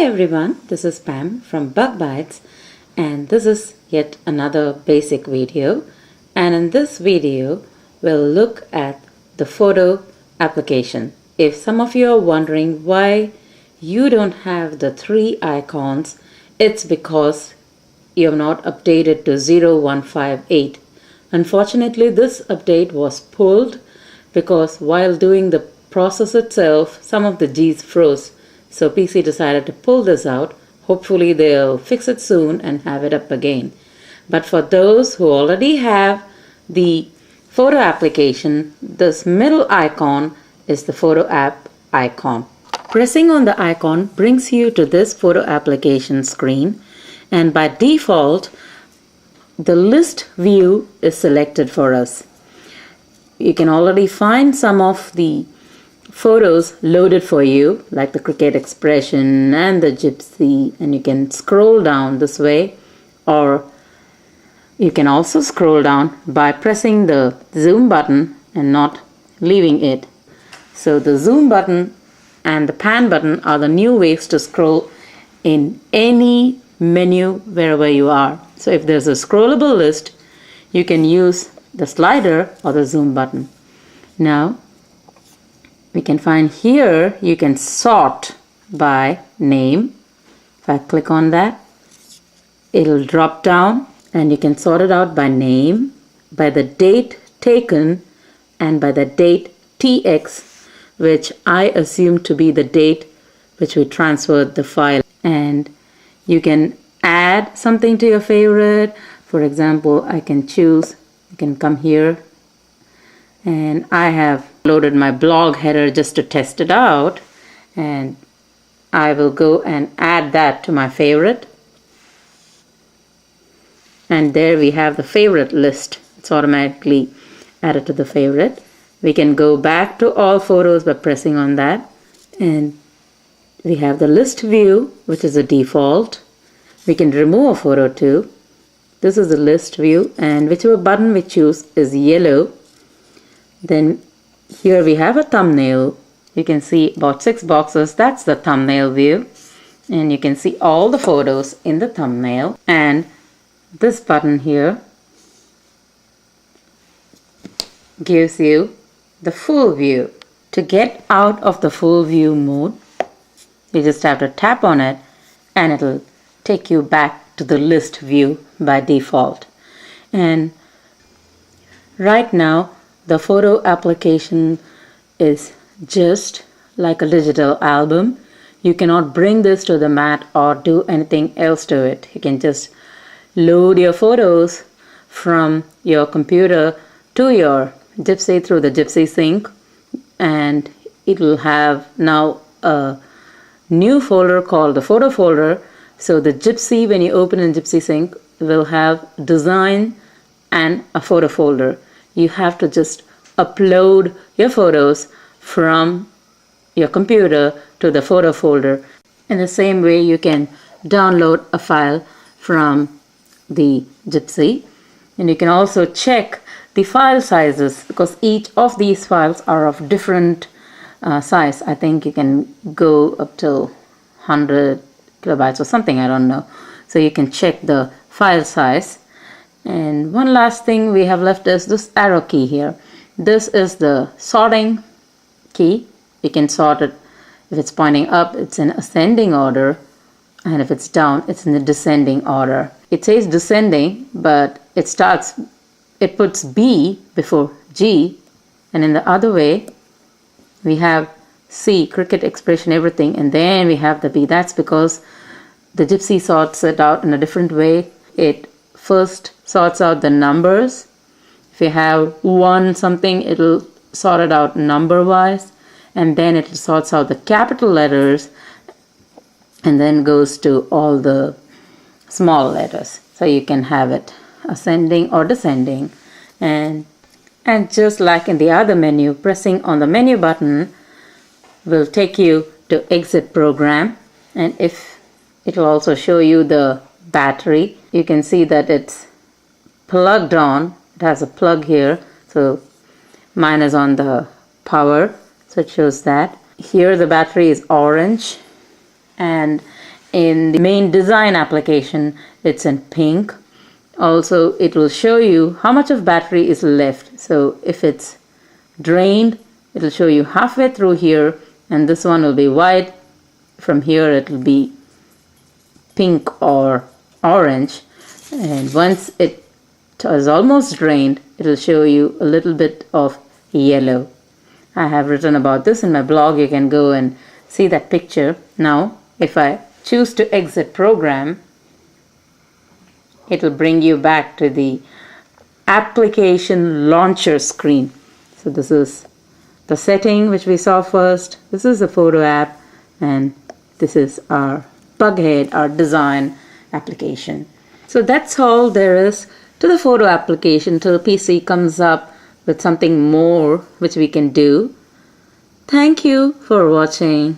everyone, this is Pam from Bug Bites, and this is yet another basic video. And in this video we'll look at the photo application. If some of you are wondering why you don't have the 3 icons, it's because you have not updated to 0158. Unfortunately, this update was pulled because while doing the process itself, some of the G's froze. So PC decided to pull this out. Hopefully they'll fix it soon and have it up again. But for those who already have the photo application, this middle icon is the photo app icon. Pressing on the icon brings you to this photo application screen, and by default the list view is selected for us. You can already find some of the photos loaded for you, like the Cricut expression and the Gypsy, and you can scroll down this way, or you can also scroll down by pressing the zoom button and not leaving it. So the zoom button and the pan button are the new ways to scroll in any menu wherever you are. So if there's a scrollable list, you can use the slider or the zoom button. Now we can find here, you can sort by name. If I click on that, it'll drop down and you can sort it out by name, by the date taken, and by the date TX, which I assume to be the date which we transferred the file. And you can add something to your favorite. For example, I can choose, you can come here, and I have loaded my blog header just to test it out, and I will go and add that to my favorite, and there we have the favorite list. It's automatically added to the favorite. We can go back to all photos by pressing on that, and we have the list view, which is a default. We can remove a photo too. This is the list view, and whichever button we choose is yellow. Then here we have a thumbnail. You can see about 6 boxes. That's the thumbnail view, and you can see all the photos in the thumbnail. And this button here gives you the full view. To get out of the full view mode, you just have to tap on it and it'll take you back to the list view by default. And right now the photo application is just like a digital album. You cannot bring this to the mat or do anything else to it. You can just load your photos from your computer to your Gypsy through the Gypsy sync, and it will have now a new folder called the photo folder. So the Gypsy, when you open in Gypsy sync, will have design and a photo folder. You have to just upload your photos from your computer to the photo folder. In the same way, you can download a file from the Gypsy, and you can also check the file sizes, because each of these files are of different size. I think you can go up to 100 kilobytes or something, I don't know. So you can check the file size. And one last thing we have left is this arrow key here. This is the sorting key. You can sort it. If it's pointing up, it's in ascending order, and if it's down, it's in the descending order. It says descending, but it puts B before G, and in the other way we have C, Cricut expression, everything, and then we have the B. That's because the Gypsy sorts it out in a different way. It first sorts out the numbers. If you have 1 something, it'll sort it out number wise, and then it sorts out the capital letters and then goes to all the small letters. So you can have it ascending or descending. And just like in the other menu, pressing on the menu button will take you to exit program, and if it will also show you the battery. You can see that it's plugged on. It has a plug here, so mine is on the power, so it shows that. Here the battery is orange, and In the main design application, it's in pink. Also, it will show you how much of battery is left. So if it's drained, it will show you halfway through here, and this one will be white. From here it will be pink or orange, and once it is almost drained, it will show you a little bit of yellow. I have written about this in my blog. You can go and see that picture. Now if I choose to exit program, it will bring you back to the application launcher screen. So this is the setting which we saw first. This is the photo app, and this is our Bughead, our design application. So that's all there is to the photo application till PC comes up with something more which we can do. Thank you for watching.